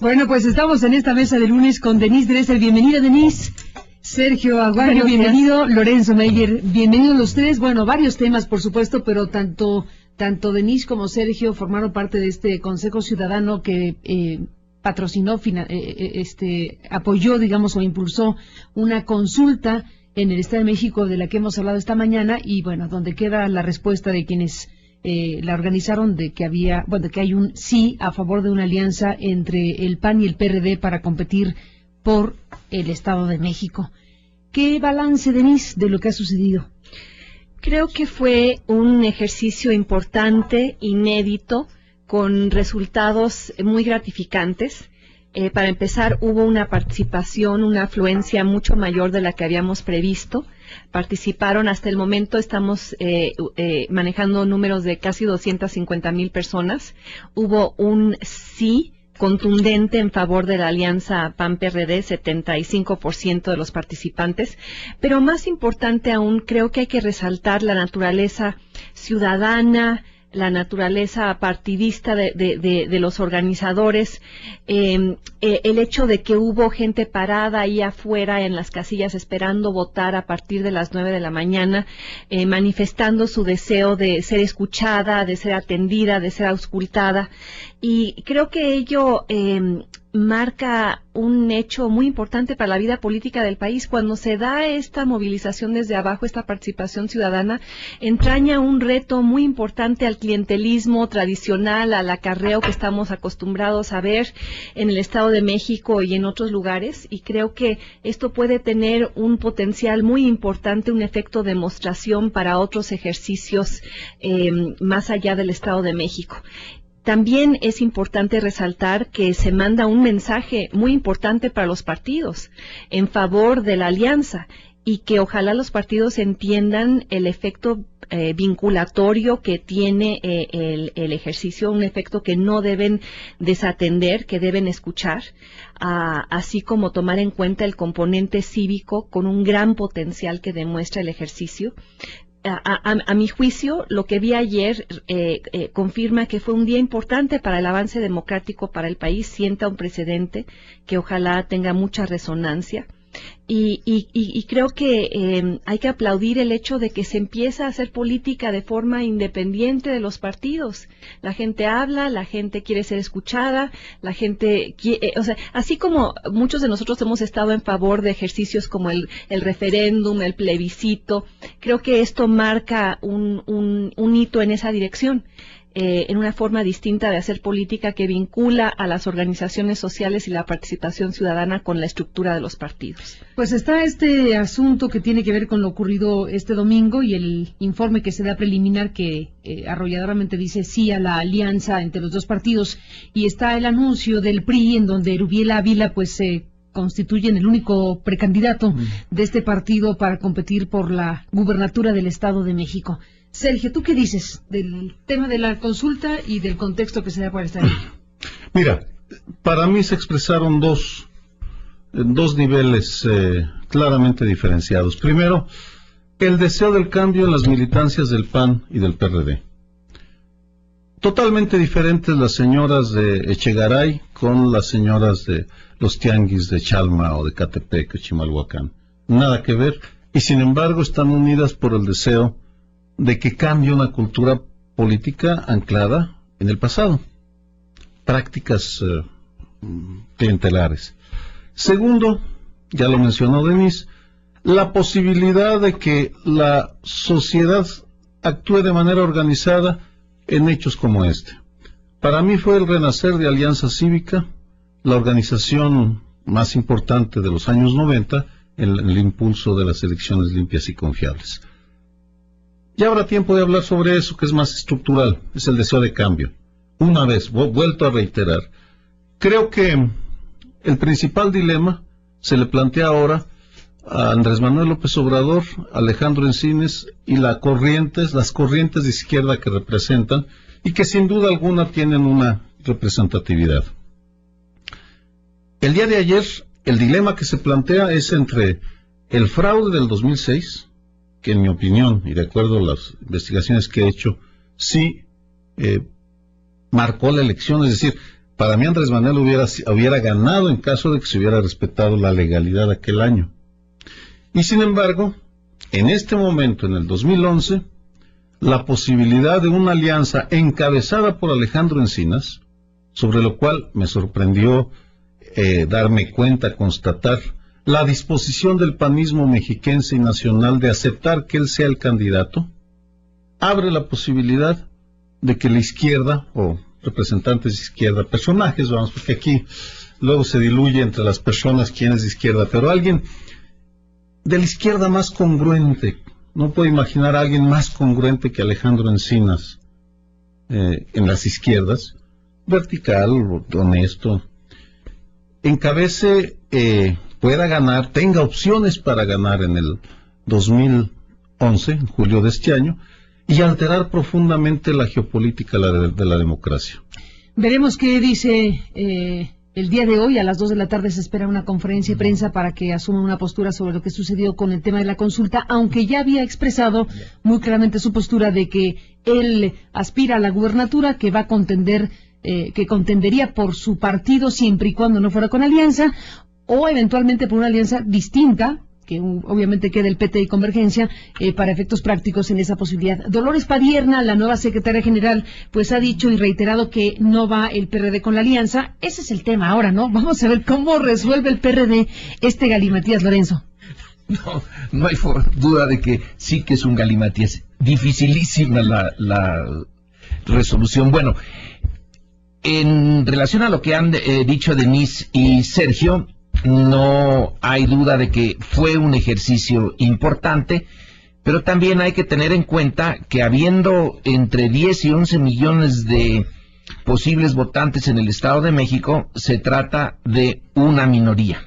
Bueno, pues estamos en esta mesa de lunes con Denise Dresser. Bienvenida, Denise. Sergio Aguayo, bienvenido. Lorenzo Meyer, bienvenidos los tres. Bueno, varios temas, por supuesto, pero tanto Denise como Sergio formaron parte de este Consejo Ciudadano que patrocinó, apoyó, digamos, o impulsó una consulta en el Estado de México de la que hemos hablado esta mañana y, bueno, donde queda la respuesta de quienes la organizaron de que hay un sí a favor de una alianza entre el PAN y el PRD para competir por el Estado de México. ¿Qué balance, Denise, de lo que ha sucedido? Creo que fue un ejercicio importante, inédito, con resultados muy gratificantes. Para empezar, hubo una participación, una afluencia mucho mayor de la que habíamos previsto. Participaron hasta el momento, estamos manejando números de casi 250,000 personas. Hubo un sí contundente en favor de la alianza PAN-PRD, 75% de los participantes. Pero más importante aún, creo que hay que resaltar la naturaleza ciudadana, la naturaleza partidista de los organizadores, el hecho de que hubo gente parada ahí afuera en las casillas esperando votar a partir de las 9 de la mañana, manifestando su deseo de ser escuchada, de ser atendida, de ser auscultada. Y creo que ello marca un hecho muy importante para la vida política del país. Cuando se da esta movilización desde abajo, esta participación ciudadana, entraña un reto muy importante al clientelismo tradicional, al acarreo que estamos acostumbrados a ver en el Estado de México y en otros lugares, y creo que esto puede tener un potencial muy importante, un efecto de demostración para otros ejercicios más allá del Estado de México. También es importante resaltar que se manda un mensaje muy importante para los partidos en favor de la alianza y que ojalá los partidos entiendan el efecto vinculatorio que tiene el ejercicio, un efecto que no deben desatender, que deben escuchar, así como tomar en cuenta el componente cívico con un gran potencial que demuestra el ejercicio. A mi juicio, lo que vi ayer confirma que fue un día importante para el avance democrático para el país, sienta un precedente que ojalá tenga mucha resonancia. Y creo que hay que aplaudir el hecho de que se empieza a hacer política de forma independiente de los partidos. La gente habla, la gente quiere ser escuchada, la gente quiere, así como muchos de nosotros hemos estado en favor de ejercicios como el referéndum, el plebiscito, creo que esto marca un hito en esa dirección. En una forma distinta de hacer política que vincula a las organizaciones sociales y la participación ciudadana con la estructura de los partidos. Pues está este asunto que tiene que ver con lo ocurrido este domingo y el informe que se da preliminar que arrolladoramente dice sí a la alianza entre los dos partidos, y está el anuncio del PRI en donde Erubiel Ávila pues se constituye en el único precandidato de este partido para competir por la gubernatura del Estado de México. Sergio, ¿tú qué dices del tema de la consulta y del contexto que se da para estar ahí? Mira, para mí se expresaron dos niveles claramente diferenciados. Primero, el deseo del cambio en las militancias del PAN y del PRD. Totalmente diferentes las señoras de Echegaray con las señoras de los tianguis de Chalma o de Catepec o Chimalhuacán. Nada que ver, y sin embargo están unidas por el deseo de que cambie una cultura política anclada en el pasado, prácticas clientelares. Segundo, ya lo mencionó Denise, la posibilidad de que la sociedad actúe de manera organizada en hechos como este. Para mí fue el renacer de Alianza Cívica, la organización más importante de los años 90, en el impulso de las elecciones limpias y confiables. Ya habrá tiempo de hablar sobre eso, que es más estructural, es el deseo de cambio. Una vez, vuelto a reiterar, creo que el principal dilema se le plantea ahora a Andrés Manuel López Obrador, Alejandro Encines y las corrientes de izquierda que representan y que sin duda alguna tienen una representatividad. El día de ayer, el dilema que se plantea es entre el fraude del 2006, que en mi opinión, y de acuerdo a las investigaciones que he hecho, sí marcó la elección, es decir, Para mí Andrés Manuel hubiera ganado en caso de que se hubiera respetado la legalidad de aquel año. Y sin embargo, en este momento, en el 2011, la posibilidad de una alianza encabezada por Alejandro Encinas, sobre lo cual me sorprendió darme cuenta, constatar la disposición del panismo mexiquense y nacional de aceptar que él sea el candidato, abre la posibilidad de que la izquierda, o representantes de izquierda, personajes, vamos, porque aquí luego se diluye entre las personas quién es de izquierda, pero alguien de la izquierda más congruente, no puedo imaginar a alguien más congruente que Alejandro Encinas en las izquierdas, vertical, honesto, encabece, pueda ganar, tenga opciones para ganar en el 2011, en julio de este año, y alterar profundamente la geopolítica de la democracia. Veremos qué dice el día de hoy. A las 2 de la tarde se espera una conferencia de prensa para que asuma una postura sobre lo que sucedió con el tema de la consulta, aunque ya había expresado muy claramente su postura de que él aspira a la gubernatura, que va a contender, que contendería por su partido siempre y cuando no fuera con alianza, o eventualmente por una alianza distinta, que obviamente queda el PT y Convergencia, para efectos prácticos en esa posibilidad. Dolores Padierna, la nueva secretaria general, pues ha dicho y reiterado que no va el PRD con la alianza. Ese es el tema ahora, ¿no? Vamos a ver cómo resuelve el PRD este galimatías, Lorenzo. No hay duda de que sí que es un galimatías. Dificilísima la resolución. Bueno, en relación a lo que han dicho Denise y Sergio, no hay duda de que fue un ejercicio importante, pero también hay que tener en cuenta que habiendo entre 10 y 11 millones de posibles votantes en el Estado de México, se trata de una minoría.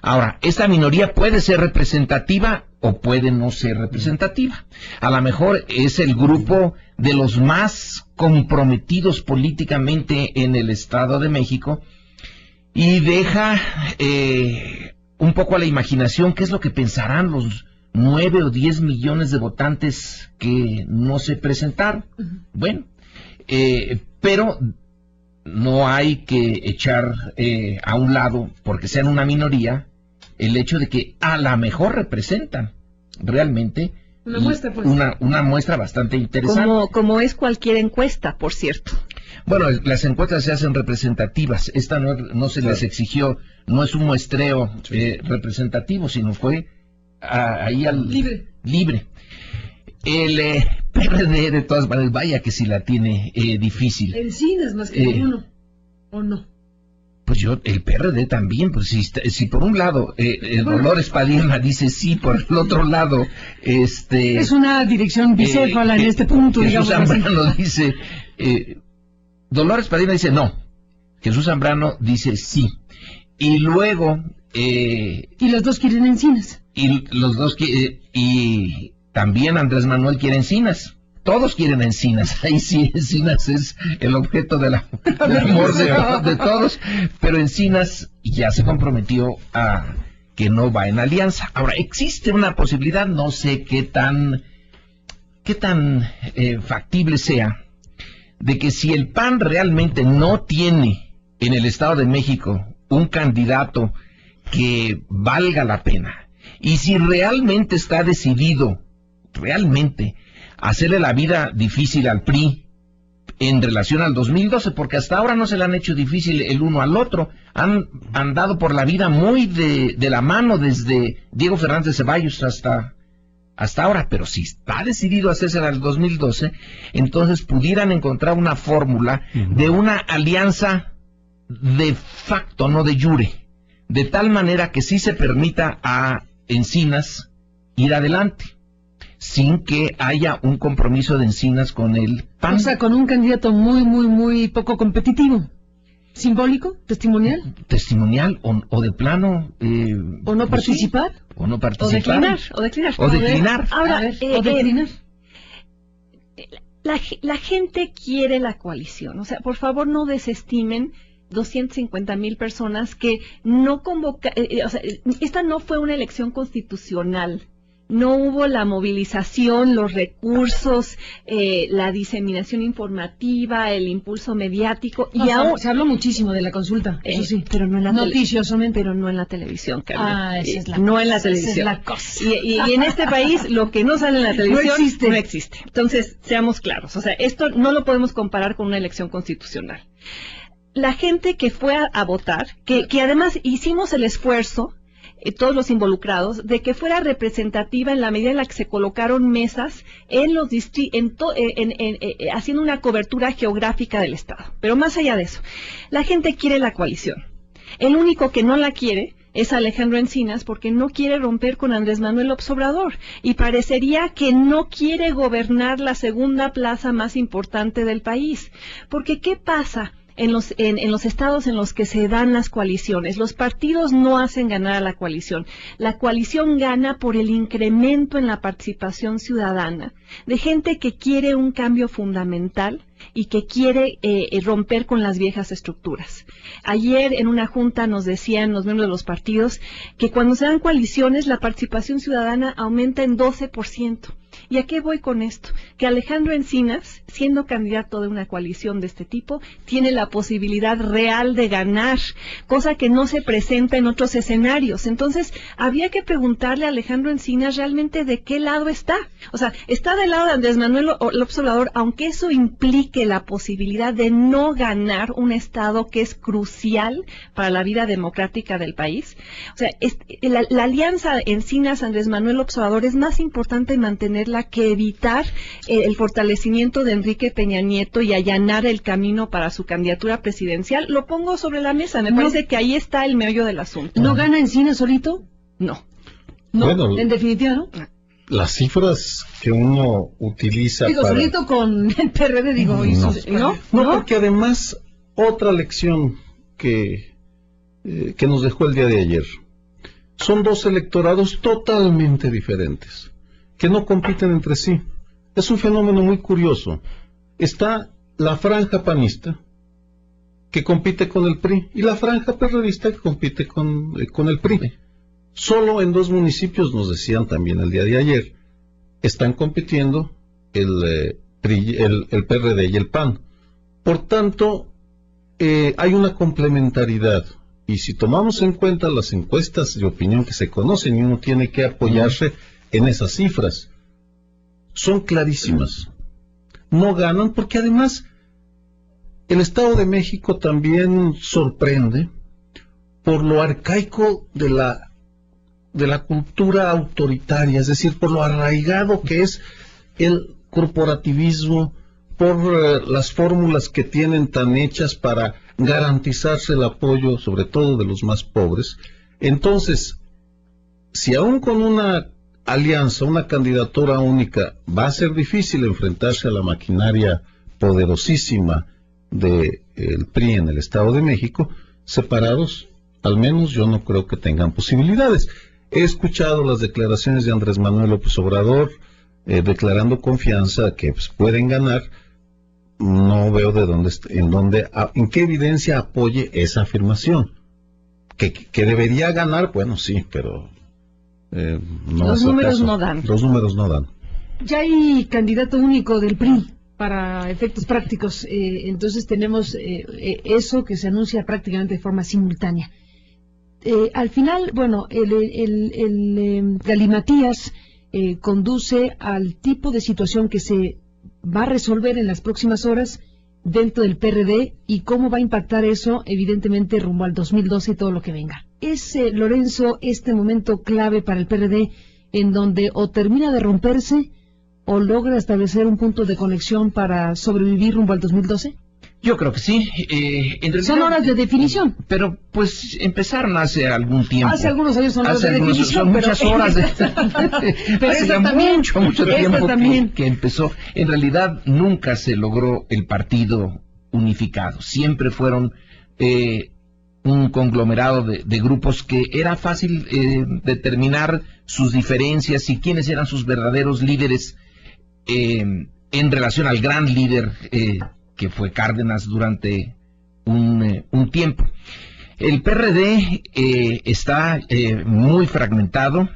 Ahora, esta minoría puede ser representativa o puede no ser representativa. A lo mejor es el grupo de los más comprometidos políticamente en el Estado de México, y deja un poco a la imaginación qué es lo que pensarán los 9 o 10 millones de votantes que no se presentaron. Bueno, pero no hay que echar a un lado, porque sean una minoría, el hecho de que a lo mejor representan realmente una muestra, pues. Una muestra bastante interesante. Como es cualquier encuesta, por cierto. Bueno, las encuestas se hacen representativas. Esta no se les exigió, no es un muestreo representativo, sino fue ahí al libre. El PRD, de todas maneras, vaya que si la tiene difícil. Encinas más que uno, ¿o no? Pues el PRD también, pues si por un lado Dolores Padierna dice sí, por el otro lado es una dirección bicéfala en este punto, Jesús digamos. Zambrano dice, Dolores Padierna dice no, Jesús Zambrano dice sí, y luego y los dos quieren Encinas, y también Andrés Manuel quiere Encinas. Todos quieren Encinas, ahí sí Encinas es el objeto del amor de todos, pero Encinas ya se comprometió a que no va en alianza. Ahora, existe una posibilidad, no sé qué tan factible sea, de que si el PAN realmente no tiene en el Estado de México un candidato que valga la pena, y si realmente está decidido, hacerle la vida difícil al PRI en relación al 2012, porque hasta ahora no se le han hecho difícil el uno al otro, han andado por la vida muy de la mano desde Diego Fernández de Ceballos hasta ahora, pero si está decidido hacerse al 2012, entonces pudieran encontrar una fórmula de una alianza de facto, no de jure, de tal manera que sí se permita a Encinas ir adelante, sin que haya un compromiso de Encinas con el PAN. O sea, con un candidato muy poco competitivo. ¿Simbólico? ¿Testimonial? Testimonial o de plano... ¿O no participar? Sí, o no participar. O declinar. Ahora, o declinar. La gente quiere la coalición. O sea, por favor no desestimen 250,000 personas que no convocaron... o sea, esta no fue una elección constitucional no hubo la movilización, los recursos, la diseminación informativa, el impulso mediático. Y aún se habló muchísimo de la consulta, eso sí, pero no en la noticiosamente, pero no en la televisión, Carmen. Esa es la no cosa, en la televisión. Esa es la cosa. Y en este país lo que no sale en la televisión no existe. Entonces, seamos claros, o sea, esto no lo podemos comparar con una elección constitucional. La gente que fue a votar, que además hicimos el esfuerzo, todos los involucrados, de que fuera representativa en la medida en la que se colocaron mesas en los haciendo una cobertura geográfica del Estado. Pero más allá de eso, la gente quiere la coalición. El único que no la quiere es Alejandro Encinas, porque no quiere romper con Andrés Manuel López Obrador y parecería que no quiere gobernar la segunda plaza más importante del país. Porque ¿qué pasa en los estados en los que se dan las coaliciones? Los partidos no hacen ganar a la coalición. La coalición gana por el incremento en la participación ciudadana de gente que quiere un cambio fundamental y que quiere romper con las viejas estructuras. Ayer en una junta nos decían los miembros de los partidos que cuando se dan coaliciones la participación ciudadana aumenta en 12%. ¿Y a qué voy con esto? Que Alejandro Encinas, siendo candidato de una coalición de este tipo, tiene la posibilidad real de ganar, cosa que no se presenta en otros escenarios. Entonces, habría que preguntarle a Alejandro Encinas realmente de qué lado está. O sea, está del lado de Andrés Manuel López Obrador, aunque eso implique la posibilidad de no ganar un Estado que es crucial para la vida democrática del país. O sea, la alianza Encinas-Andrés Manuel López Obrador es más importante mantenerla que evitar el fortalecimiento de Enrique Peña Nieto y allanar el camino para su candidatura presidencial. Lo pongo sobre la mesa, me parece que ahí está el meollo del asunto. ¿No gana Encinas solito? No. Bueno, en definitiva, ¿no? Las cifras que uno utiliza solito con el PRD, digo. No, porque además otra lección que nos dejó el día de ayer. Son dos electorados totalmente diferentes, que no compiten entre sí. Es un fenómeno muy curioso. Está la franja panista, que compite con el PRI, y la franja perredista, que compite con el PRI. Solo en 2 municipios, nos decían también el día de ayer, están compitiendo el PRD y el PAN. Por tanto, hay una complementariedad. Y si tomamos en cuenta las encuestas de opinión que se conocen, y uno tiene que apoyarse en esas cifras, son clarísimas. No ganan porque además el Estado de México también sorprende por lo arcaico de la cultura autoritaria, es decir, por lo arraigado que es el corporativismo, por las fórmulas que tienen tan hechas para garantizarse el apoyo, sobre todo de los más pobres. Entonces, si aún con una alianza, una candidatura única, va a ser difícil enfrentarse a la maquinaria poderosísima del PRI en el Estado de México, separados, al menos yo no creo que tengan posibilidades. He escuchado las declaraciones de Andrés Manuel López Obrador declarando confianza que pueden ganar. No veo en qué evidencia apoye esa afirmación. Que debería ganar, bueno, sí, pero los números no dan. Los números no dan. Ya hay candidato único del PRI para efectos prácticos, entonces tenemos eso que se anuncia prácticamente de forma simultánea. Al final, bueno, el galimatías conduce al tipo de situación que se va a resolver en las próximas horas dentro del PRD y cómo va a impactar eso, evidentemente, rumbo al 2012 y todo lo que venga. ¿Es, Lorenzo, este momento clave para el PRD en donde o termina de romperse o logra establecer un punto de conexión para sobrevivir rumbo al 2012? Yo creo que sí. En realidad, son horas de definición. Pero pues empezaron hace algún tiempo. Hace algunos años son horas de definición. Son muchas horas. Pero hace ya también, mucho tiempo que empezó. En realidad nunca se logró el partido unificado. Siempre fueron un conglomerado de grupos que era fácil determinar sus diferencias y quiénes eran sus verdaderos líderes en relación al gran líder que fue Cárdenas durante un tiempo. El PRD está muy fragmentado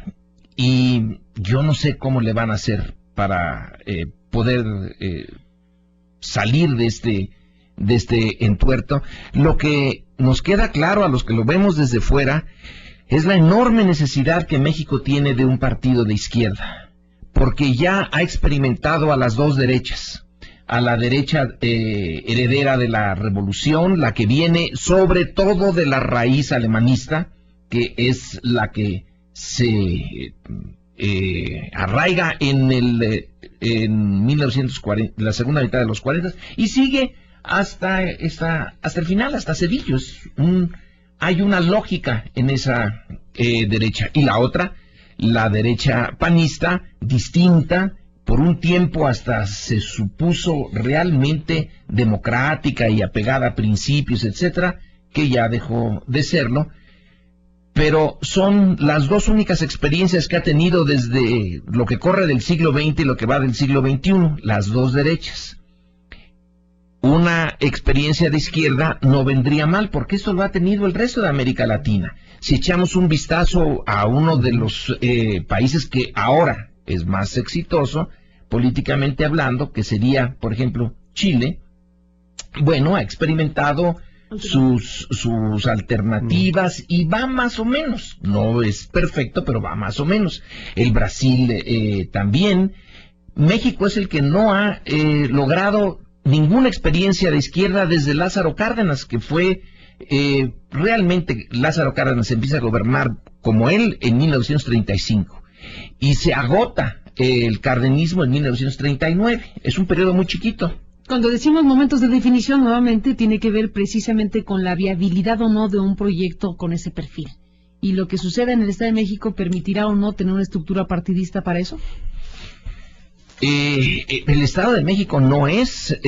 y yo no sé cómo le van a hacer para poder salir de este entuerto. Lo que nos queda claro a los que lo vemos desde fuera es la enorme necesidad que México tiene de un partido de izquierda, porque ya ha experimentado a las dos derechas, a la derecha heredera de la revolución, la que viene sobre todo de la raíz alemanista, que es la que se arraiga en 1940, la segunda mitad de los 40, y sigue hasta el final, hasta Cedillo. Hay una lógica en esa derecha. Y la otra, la derecha panista, distinta, por un tiempo hasta se supuso realmente democrática y apegada a principios, etcétera, que ya dejó de serlo. Pero son las dos únicas experiencias que ha tenido desde lo que corre del siglo XX y lo que va del siglo XXI, las dos derechas. Una experiencia de izquierda no vendría mal, porque eso lo ha tenido el resto de América Latina. Si echamos un vistazo a uno de los países que ahora es más exitoso, políticamente hablando, que sería, por ejemplo, Chile, bueno, ha experimentado sus alternativas y va más o menos. No es perfecto, pero va más o menos. El Brasil también. México es el que no ha logrado ninguna experiencia de izquierda desde Lázaro Cárdenas, que fue realmente, Lázaro Cárdenas empieza a gobernar como él en 1935 y se agota el cardenismo en 1939. Es un periodo muy chiquito. Cuando decimos momentos de definición, nuevamente tiene que ver precisamente con la viabilidad o no de un proyecto con ese perfil. ¿Y lo que sucede en el Estado de México permitirá o no tener una estructura partidista para eso? El Estado de México no es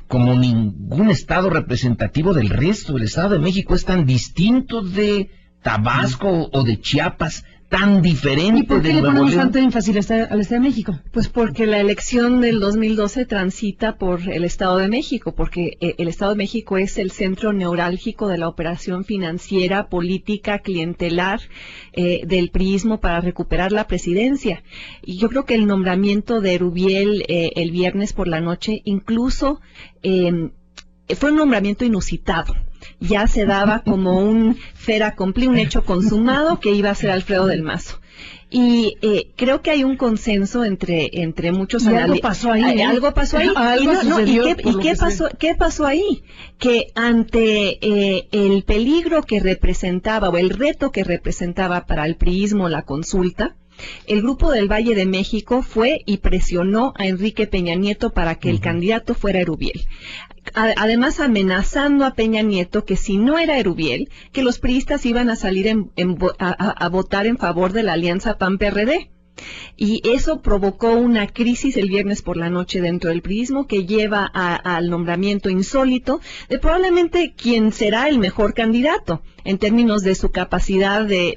como ningún estado representativo del resto. El Estado de México es tan distinto de Tabasco o de Chiapas, tan diferente. ¿Y por qué le ponemos tanto énfasis al Estado de México? Pues porque la elección del 2012 transita por el Estado de México, porque el Estado de México es el centro neurálgico de la operación financiera, política, clientelar del priismo para recuperar la presidencia. Y yo creo que el nombramiento de Erubiel el viernes por la noche incluso fue un nombramiento inusitado. Ya se daba como un fait accompli, un hecho consumado que iba a ser Alfredo del Mazo. Y creo que hay un consenso entre muchos analistas. Algo pasó ahí. ¿Qué pasó ahí? Que ante el peligro que representaba o el reto que representaba para el priismo la consulta, el Grupo del Valle de México fue y presionó a Enrique Peña Nieto para que el candidato fuera Erubiel. Además amenazando a Peña Nieto que si no era Erubiel, que los priistas iban a salir a votar en favor de la alianza PAN-PRD. Y eso provocó una crisis el viernes por la noche dentro del priismo que lleva al nombramiento insólito de probablemente quien será el mejor candidato en términos de su capacidad de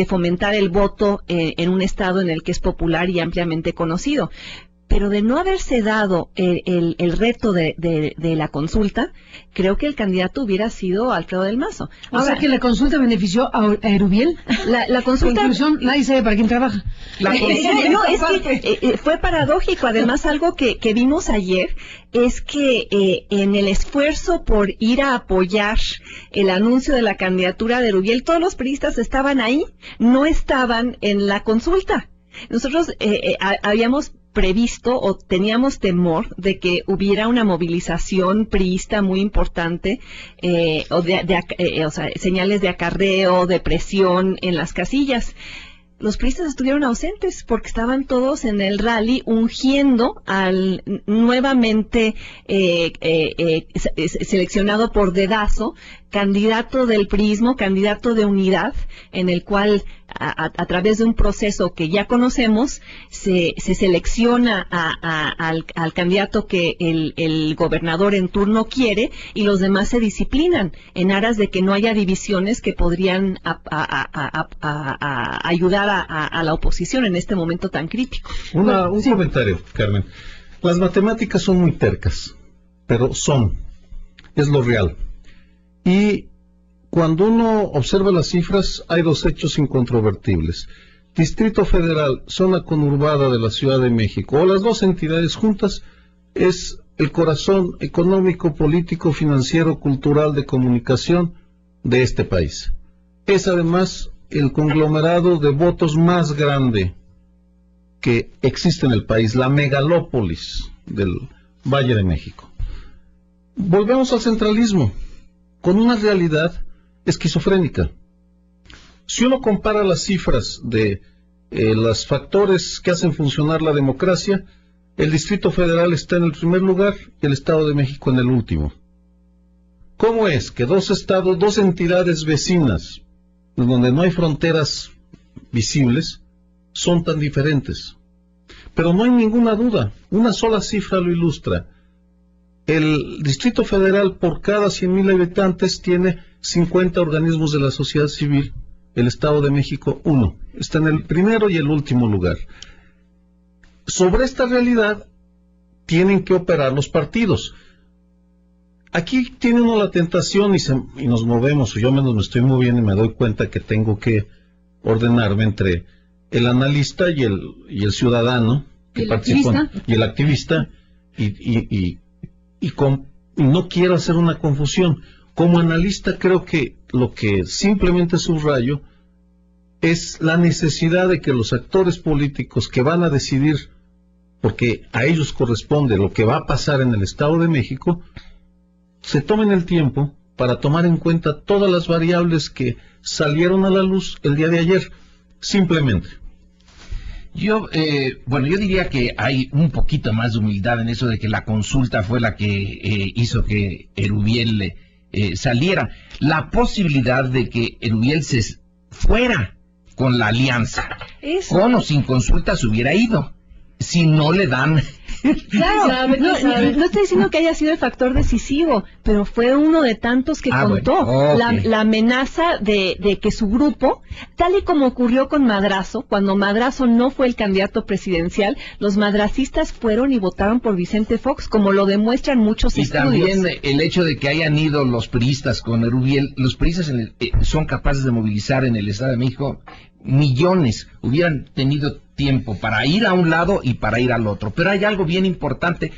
fomentar el voto en un estado en el que es popular y ampliamente conocido. Pero de no haberse dado el reto de la consulta, creo que el candidato hubiera sido Alfredo del Mazo. O sea que la consulta benefició a Erubiel. La consulta... Inclusión, nadie sabe para quién trabaja. Fue paradójico. Además, algo que vimos ayer es que en el esfuerzo por ir a apoyar el anuncio de la candidatura de Erubiel, todos los priistas estaban ahí, no estaban en la consulta. Nosotros habíamos previsto o teníamos temor de que hubiera una movilización priista muy importante o sea, señales de acarreo, de presión en las casillas. Los priistas estuvieron ausentes porque estaban todos en el rally ungiendo al nuevamente seleccionado por dedazo candidato del priismo, candidato de unidad, en el cual a través de un proceso que ya conocemos se selecciona al candidato que el gobernador en turno quiere y los demás se disciplinan en aras de que no haya divisiones que podrían ayudar a la oposición en este momento tan crítico. Un comentario, Carmen. Las matemáticas son muy tercas, pero es lo real. Y cuando uno observa las cifras, hay dos hechos incontrovertibles. Distrito Federal, zona conurbada de la Ciudad de México, o las dos entidades juntas, es el corazón económico, político, financiero, cultural, de comunicación de este país. Es además el conglomerado de votos más grande que existe en el país, la megalópolis del Valle de México. Volvemos al centralismo, con una realidad esquizofrénica. Si uno compara las cifras de los factores que hacen funcionar la democracia, el Distrito Federal está en el primer lugar y el Estado de México en el último. ¿Cómo es que dos entidades vecinas, donde no hay fronteras visibles, son tan diferentes? Pero no hay ninguna duda, una sola cifra lo ilustra. El Distrito Federal, por cada 100,000 habitantes, tiene 50 organismos de la sociedad civil. El Estado de México, 1. Está en el primero y el último lugar. Sobre esta realidad tienen que operar los partidos. Aquí tiene uno la tentación y nos movemos, yo menos me estoy moviendo y me doy cuenta que tengo que ordenarme entre el analista y el ciudadano que participa, y el activista, y no quiero hacer una confusión. Como analista creo que lo que simplemente subrayo es la necesidad de que los actores políticos que van a decidir, porque a ellos corresponde lo que va a pasar en el Estado de México, se tomen el tiempo para tomar en cuenta todas las variables que salieron a la luz el día de ayer, simplemente. Yo diría que hay un poquito más de humildad en eso de que la consulta fue la que hizo que Erubiel saliera. La posibilidad de que Erubiel se fuera con la alianza, con o sin consulta se hubiera ido, si no le dan... Claro, no estoy diciendo que haya sido el factor decisivo, pero fue uno de tantos que contó. Bueno, okay. La amenaza de que su grupo, tal y como ocurrió con Madrazo, cuando Madrazo no fue el candidato presidencial, los madracistas fueron y votaron por Vicente Fox, como lo demuestran muchos estudios. Y también el hecho de que hayan ido los priistas con Erubiel, los priistas son capaces de movilizar en el Estado de México millones, hubieran tenido tiempo para ir a un lado y para ir al otro. Pero hay algo bien importante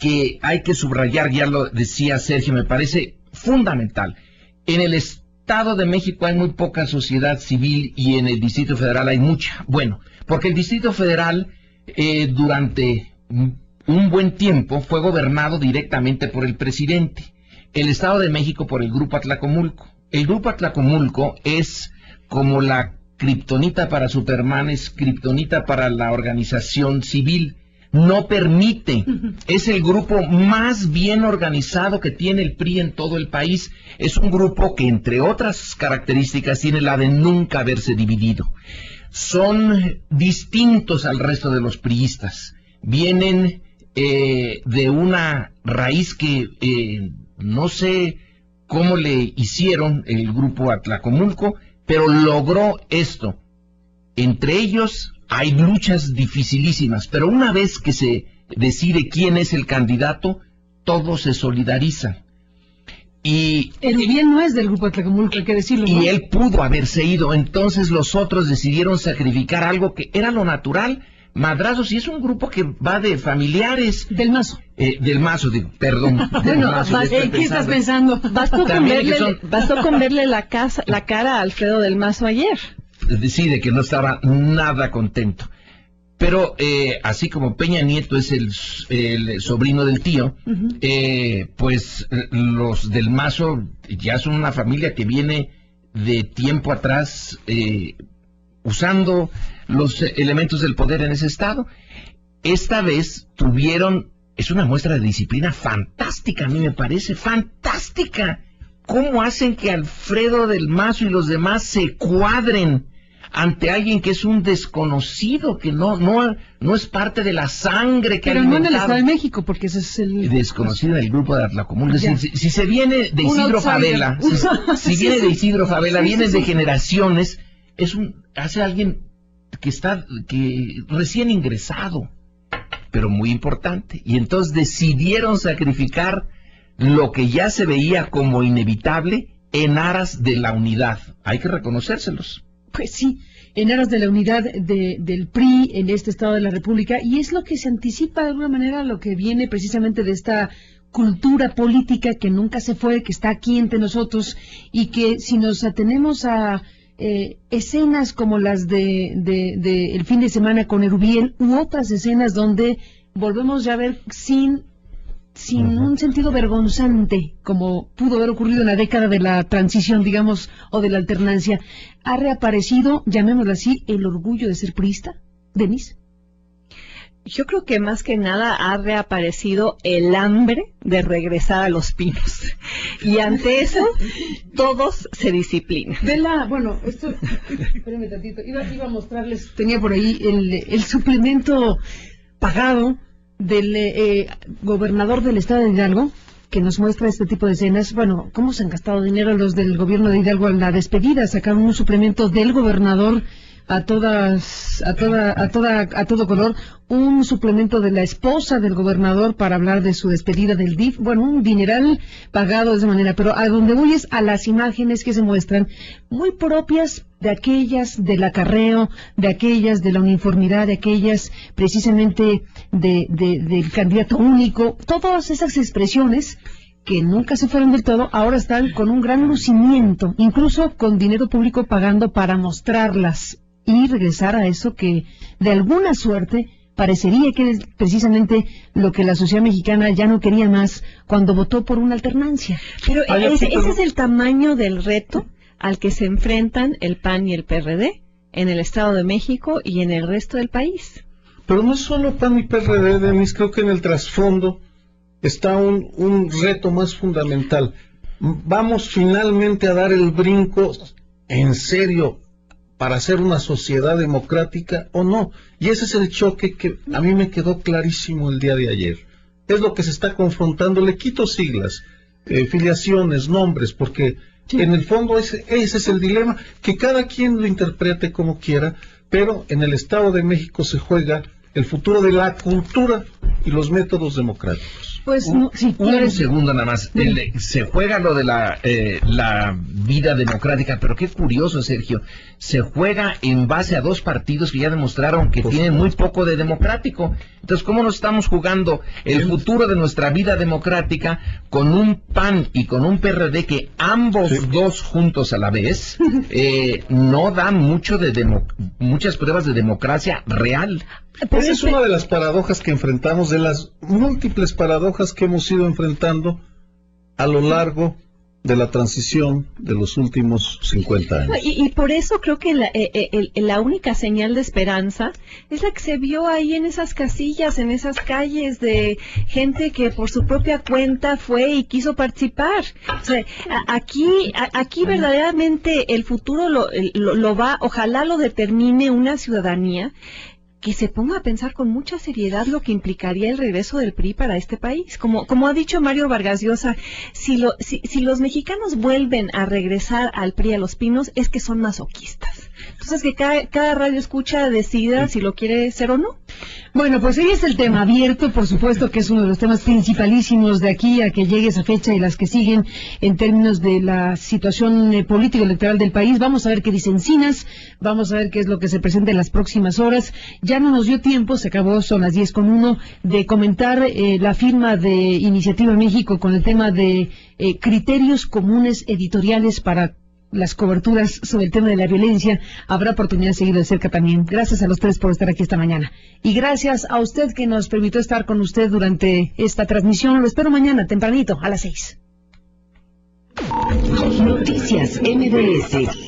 que hay que subrayar, ya lo decía Sergio, me parece fundamental. En el Estado de México hay muy poca sociedad civil y en el Distrito Federal hay mucha. Bueno, porque el Distrito Federal durante un buen tiempo fue gobernado directamente por el presidente. El Estado de México por el Grupo Atlacomulco. El Grupo Atlacomulco es como la kriptonita para Superman, es kriptonita para la organización civil. No permite, es el grupo más bien organizado que tiene el PRI en todo el país. Es un grupo que, entre otras características, tiene la de nunca haberse dividido. Son distintos al resto de los priistas. Vienen de una raíz que no sé cómo le hicieron el grupo Atlacomulco, pero logró esto. Entre ellos hay luchas dificilísimas, pero una vez que se decide quién es el candidato, todos se solidarizan. Y Erubiel no es del grupo Atlacomulco, hay que decirlo, ¿no? Y él pudo haberse ido, entonces los otros decidieron sacrificar algo que era lo natural. Madrazo, si es un grupo que va de familiares... Del Mazo. Del Mazo, perdón. Bueno, ¿qué estás pensando? Bastó con verle la cara a Alfredo del Mazo ayer. Decide que no estaba nada contento. Pero así como Peña Nieto es el sobrino del tío, pues los del Mazo ya son una familia que viene de tiempo atrás usando los elementos del poder en ese estado. Esta vez es una muestra de disciplina fantástica, a mí me parece fantástica. ¿Cómo hacen que Alfredo del Mazo y los demás se cuadren ante alguien que es un desconocido, que no es parte de la sangre que pero no en el Estado de México, porque ese es el... Desconocido del grupo de Atlacomulco. Si se viene de Isidro Favela, viene de Isidro Favela, viene de generaciones, hace alguien que recién ingresado, pero muy importante. Y entonces decidieron sacrificar lo que ya se veía como inevitable en aras de la unidad. Hay que reconocérselos. Pues sí, en aras de la unidad del PRI en este Estado de la República, y es lo que se anticipa de alguna manera lo que viene precisamente de esta cultura política que nunca se fue, que está aquí entre nosotros, y que si nos atenemos a escenas como las de el fin de semana con Erubiel, u otras escenas donde volvemos ya a ver sin un sentido vergonzante, como pudo haber ocurrido en la década de la transición, digamos, o de la alternancia, ha reaparecido, llamémoslo así, el orgullo de ser priista, Denise. Yo creo que más que nada ha reaparecido el hambre de regresar a Los Pinos. Y ante eso, todos se disciplinan. Bueno, esto, espérenme tantito, iba a mostrarles, tenía por ahí el suplemento pagado del gobernador del estado de Hidalgo, que nos muestra este tipo de escenas. Bueno, cómo se han gastado dinero los del gobierno de Hidalgo en la despedida. Sacaron un suplemento del gobernador a todo color, un suplemento de la esposa del gobernador para hablar de su despedida del DIF. Bueno, un dineral pagado de esa manera, pero a donde voy es a las imágenes que se muestran, muy propias de aquellas del acarreo, de aquellas de la uniformidad, de aquellas precisamente del candidato único. Todas esas expresiones que nunca se fueron del todo, ahora están con un gran lucimiento, incluso con dinero público pagando para mostrarlas y regresar a eso que de alguna suerte parecería que es precisamente lo que la sociedad mexicana ya no quería más cuando votó por una alternancia. Pero ese es el tamaño del reto al que se enfrentan el PAN y el PRD en el Estado de México y en el resto del país. Pero no es solo PAN y PRD, Denise, creo que en el trasfondo está un reto más fundamental. Vamos finalmente a dar el brinco en serio para ser una sociedad democrática o no. Y ese es el choque que a mí me quedó clarísimo el día de ayer. Es lo que se está confrontando. Le quito siglas, filiaciones, nombres, porque sí, en el fondo ese es el dilema, que cada quien lo interprete como quiera, pero en el Estado de México se juega el futuro de la cultura y los métodos democráticos. Pues un segundo nada más. Se juega lo de la vida democrática, pero qué curioso, Sergio. Se juega en base a dos partidos que ya demostraron que tienen muy poco de democrático. Entonces, ¿cómo nos estamos jugando el futuro de nuestra vida democrática con un PAN y con un PRD que ambos dos juntos a la vez no dan muchas pruebas de democracia real? Esa es una de las paradojas que enfrentamos, de las múltiples paradojas que hemos ido enfrentando a lo largo de la transición de los últimos 50 años. Y por eso creo que la única señal de esperanza es la que se vio ahí en esas casillas, en esas calles de gente que por su propia cuenta fue y quiso participar. O sea, aquí verdaderamente el futuro lo va, ojalá lo determine una ciudadanía que se ponga a pensar con mucha seriedad lo que implicaría el regreso del PRI para este país. Como ha dicho Mario Vargas Llosa, si los mexicanos vuelven a regresar al PRI a Los Pinos, es que son masoquistas. Entonces que cada radio escucha decida si lo quiere ser o no. Bueno, pues ahí es el tema abierto, por supuesto que es uno de los temas principalísimos de aquí a que llegue esa fecha y las que siguen en términos de la situación política electoral del país. Vamos a ver qué dice Encinas, vamos a ver qué es lo que se presenta en las próximas horas. Ya no nos dio tiempo, se acabó, son las 10:01, de comentar la firma de Iniciativa México con el tema de criterios comunes editoriales para las coberturas sobre el tema de la violencia. Habrá oportunidad de seguirlo de cerca también. Gracias a los tres por estar aquí esta mañana. Y gracias a usted que nos permitió estar con usted durante esta transmisión. Lo espero mañana, tempranito, a las 6. Noticias MBS.